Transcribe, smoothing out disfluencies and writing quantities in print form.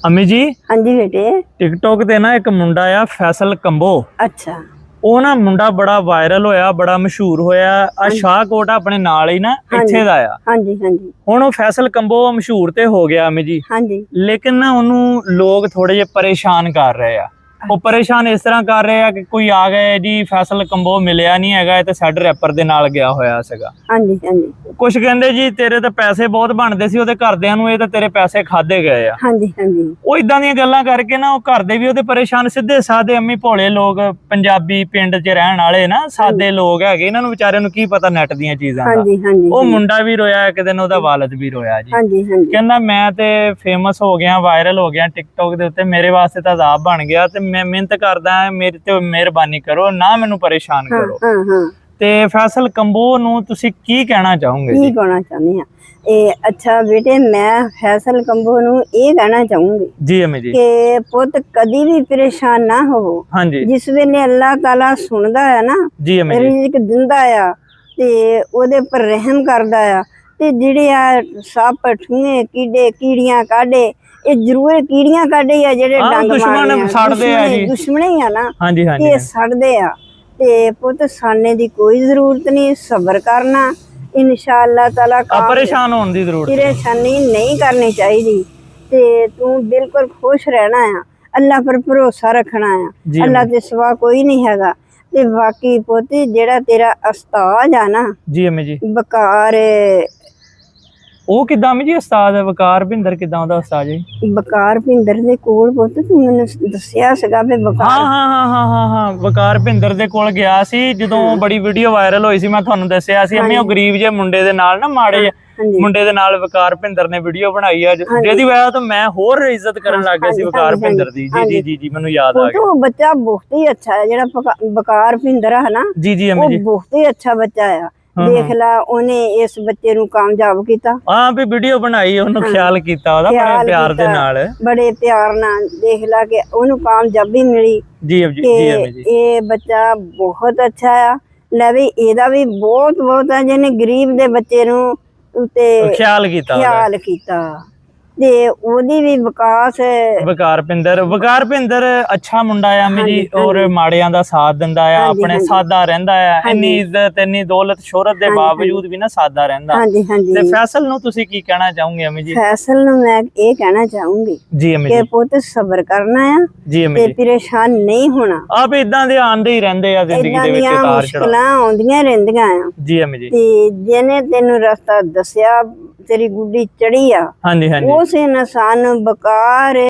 अम्मी जी हाँ जी बेटे। टिकटॉक ते ना एक मुंडा आ फैसल कंबो। अच्छा। ਉਹ ਨਾ ਮੁੰਡਾ ਬੜਾ ਵਾਇਰਲ ਹੋਇਆ, ਬੜਾ ਮਸ਼ਹੂਰ ਹੋਇਆ ਆ। ਸ਼ਾਹਕੋਟ ਆਪਣੇ ਨਾਲ ਹੀ ਨਾ ਇੱਥੇ ਦਾ ਆ। हाँ जी हाँ जी ਹੁਣ ਉਹ ਫੈਸਲ ਕੰਬੋ ਮਸ਼ਹੂਰ ਤੇ ਹੋ ਗਿਆ ਅਮੀ ਜੀ, हाँ जी ਲੇਕਿਨ ਨਾ ਉਹਨੂੰ ਲੋਕ ਥੋੜੇ ਜਿਹਾ ਪਰੇਸ਼ਾਨ ਕਰ ਰਹੇ ਆ। ਉਹ ਪਰੇਸ਼ਾਨ ਇਸ ਤਰ੍ਹਾਂ ਕਰ ਰਹੇ ਆ ਕਿ ਕੋਈ ਆ ਗਏ ਜੀ ਫੈਸਲ ਕੰਬੋ ਮਿਲਿਆ ਨਹੀਂ ਹੈਗਾ, ਇਹ ਤੇ ਸਾਡੇ ਰੈਪਰ ਦੇ ਨਾਲ ਗਿਆ ਹੋਇਆ ਸੀਗਾ। हाँ जी हाँ जी ਕੁਛ ਕਹਿੰਦੇ ਜੀ ਤੇਰੇ ਤਾਂ ਪੈਸੇ ਬਹੁਤ ਬਣਦੇ ਸੀ ਉਹਦੇ ਘਰਦਿਆਂ ਨੂੰ, ਇਹ ਤਾਂ ਤੇਰੇ ਪੈਸੇ ਖਾਦੇ ਗਏ ਆ। हाँ जी हाँ जी ਉਹ ਇਦਾਂ ਦੀਆਂ ਗੱਲਾਂ ਕਰਕੇ ਨਾ ਉਹ ਘਰ ਦੇ ਵੀ ਉਹਦੇ ਪਰੇਸ਼ਾਨ। ਸਿੱਧੇ ਸਾਦੇ ਅੰਮੀ ਭੋਲੇ ਲੋਕ, ਪੰਜਾਬੀ ਪਿੰਡ 'ਚ ਰਹਿਣ ਵਾਲੇ ਨਾ ਸਾਦੇ ਲੋਕ ਹੈਗੇ, ਇਹਨਾਂ ਨੂੰ ਵਿਚਾਰਿਆਂ ਨੂੰ ਕੀ ਪਤਾ ਨੈਟ ਦੀਆਂ ਚੀਜ਼ਾਂ हाँ ਦਾ। जी हाँ जी ਉਹ ਮੁੰਡਾ ਵੀ ਰੋਇਆ ਇੱਕ ਦਿਨ, ਉਹਦਾ ਵਾਲਦ ਵੀ ਰੋਇਆ ਜੀ। हाँ जी हाँ जी ਕਹਿੰਦਾ ਮੈਂ ਤੇ ਫੇਮਸ ਹੋ ਗਿਆ, ਵਾਇਰਲ ਹੋ ਗਿਆ ਟਿਕਟੌਕ ਦੇ ਉੱਤੇ, ਮੇਰੇ ਵਾਸਤੇ ਤਾਂ ਅਜ਼ਾਬ ਬਣ ਗਿਆ ਤੇ ਮੈਂ ਮਿਹਨਤ ਕਰਦਾ, ਮੇਰੇ ਤੇ ਮਿਹਰਬਾਨੀ ਕਰੋ ਨਾ, ਮੈਨੂੰ ਪਰੇਸ਼ਾਨ हाँ ਕਰੋ। हाँ हाँ ਤੇ ਫੈਸਲ ਕੰਬੋ ਨੂੰ ਤੁਸੀਂ ਕੀ ਕਹਿਣਾ ਚਾਹੋਗੇ की ਜੀ? कहना चाहनी हाँ अच्छा बेटे, मैं फैसल कंबो नूं ये कहना चाहूंगी ਜੀ ਅਮੀ ਜੀ। कि पुत कदी भी परेशान ना होवो। ਹਾਂਜੀ जिस वेले अल्लाह ताला सुनदा है ना, ਜੀ ਅਮੀ ਜੀ। रिज़्क दिंदा आ ते ओदे पर रहम करदा आ ते जिहड़े आ सप ठूहे कीड़े कीड़ियां काढे, ये जरूर कीड़ियां काढे आ जेहड़े हाँ, डंग दुश्मन मारदे सड़दे आ जी। दुश्मने ही आ ना ਹਾਂਜੀ ਹਾਂਜੀ कि सड़दे आ। ते पुत साने दी कोई जरूरत नहीं, सबर करना इंशाअल्लाह ताला। ਆ ਪਰੇਸ਼ਾਨ होने की जरूरत नहीं। परेशानी नहीं करनी चाहिए ते तू बिल्कुल खुश रहना है, अल्लाह पर भरोसा रखना है, जी अल्लाह के सिवा कोई नहीं हैगा। ते बाकी पुत जेड़ा तेरा उस्ताद है ना जी अम्मी जी। बकार, ਉਹ ਕਿਦਾਂ ਅਮੀ ਜੀ ਉਸਤਾਦ ਵਕਾਰ ਭਿੰਦਰ ਕਿਦਾਂ ਉਹਦਾ ਉਸਤਾਦ ਜੀ? बकार भिंदर दे कोल पुत तू मैनू दस्सिया सीगा वे ਹਾਂ बकार। ਹਾਂ ਹਾਂ ਹਾਂ ਹਾਂ ਹਾਂ ਵਕਾਰ ਭਿੰਦਰ ਦੇ ਕੋਲ ਗਿਆ ਸੀ ਜਦੋਂ ਬੜੀ ਵੀਡੀਓ ਵਾਇਰਲ ਹੋਈ ਸੀ, ਮੈਂ ਤੁਹਾਨੂੰ ਦੱਸਿਆ ਸੀ ਅਮੀ ਉਹ ਗਰੀਬ ਜਿਹੇ ਮੁੰਡੇ ਦੇ ਨਾਲ ਨਾ, ਮਾੜੇ ਜਿਹੇ हाँ जी ਮੁੰਡੇ ਦੇ ਨਾਲ ਵਕਾਰ ਭਿੰਦਰ ਨੇ ਵੀਡੀਓ ਬਣਾਈ ਆ, ਜਿਹਦੀ ਵਜ੍ਹਾ ਤੋਂ ਮੈਂ ਹੋਰ ਇੱਜ਼ਤ ਕਰਨ ਲੱਗ ਗਿਆ ਸੀ ਵਕਾਰ ਭਿੰਦਰ ਦੀ। ਜੀ ਜੀ ਜੀ ਜੀ ਮੈਨੂੰ ਯਾਦ ਆ पुत ਗਿਆ। वो बच्चा बहुत ही अच्छा है, जेड़ा बकार भिंदर है ना, ਜੀ ਜੀ वो ਅਮੀ ਜੀ। बहुत ही अच्छा बच्चा है। देख ला ओने इस बच्चे नू कामयाब कीता, ਹਾਂ ਵੀ ਵੀਡੀਓ ਬਣਾਈ, ਉਹਨੂੰ ਖਿਆਲ ਕੀਤਾ ਉਹਦਾ ਬੜੇ ख्याल ਪਿਆਰ ਦੇ कीता, ਨਾਲ। बड़े प्यार नाल देख ला के ओनू कामयाबी मिली ਜੀ ਜੀ कि ਜੀ अम्मी जी। ये बच्चा बहुत अच्छा है। ले भी एदा भी बहुत बहुत है जिन्हें गरीब दे बच्चे नू ते ਖਿਆਲ ਕੀਤਾ ਉਹਦਾ। ख्याल कीता ते ओदी भी विकास ਵਕਾਰ ਭਿੰਦਰ ਅੱਛਾ ਮੁੰਡਾ ਆ ਅਮੀ ਜੀ, ਔਰ ਮਾੜਿਆਂ ਦਾ ਸਾਥ ਦਿੰਦਾ ਆ, ਆਪਣੇ ਸਾਦਾ ਰਹਿੰਦਾ ਆ, ਇੰਨੀ ਇੱਜ਼ਤ ਇੰਨੀ ਦੌਲਤ ਸ਼ੋਹਰਤ ਦੇ ਬਾਵਜੂਦ ਵੀ ਨਾ ਸਾਦਾ ਰਹਿੰਦਾ। हाँ जी हाँ जी। ਤੇ ਫੈਸਲ ਨੂੰ ਤੁਸੀਂ ਕੀ ਕਹਿਣਾ ਚਾਹੋਗੇ ਅਮੀ ਜੀ? फैसल नू मैं ये कहना चाहूंगी ਜੀ ਅਮੀ कि ਜੀ। पुत सबर करना है ਜੀ ਅਮੀ ते ਜੀ। परेशान नहीं होना। ਆਪ ਇਦਾਂ ਦੇ ਆਂਦੇ ਹੀ ਰਹਿੰਦੇ ਆ ਜ਼ਿੰਦਗੀ इदां ਦੇ ਵਿੱਚ दियां ਉਤਾਰ ਚੜਾਅ। मुश्किलां आउंदियां रहिंदियां आ ਜੀ ਅਮੀ ਜੀ। ते जिहने तेनू रस्ता दस्सिया, तेरी गुड्डी चढ़ी आ, ਹਾਂਜੀ ਹਾਂਜੀ। उस इंसान बकार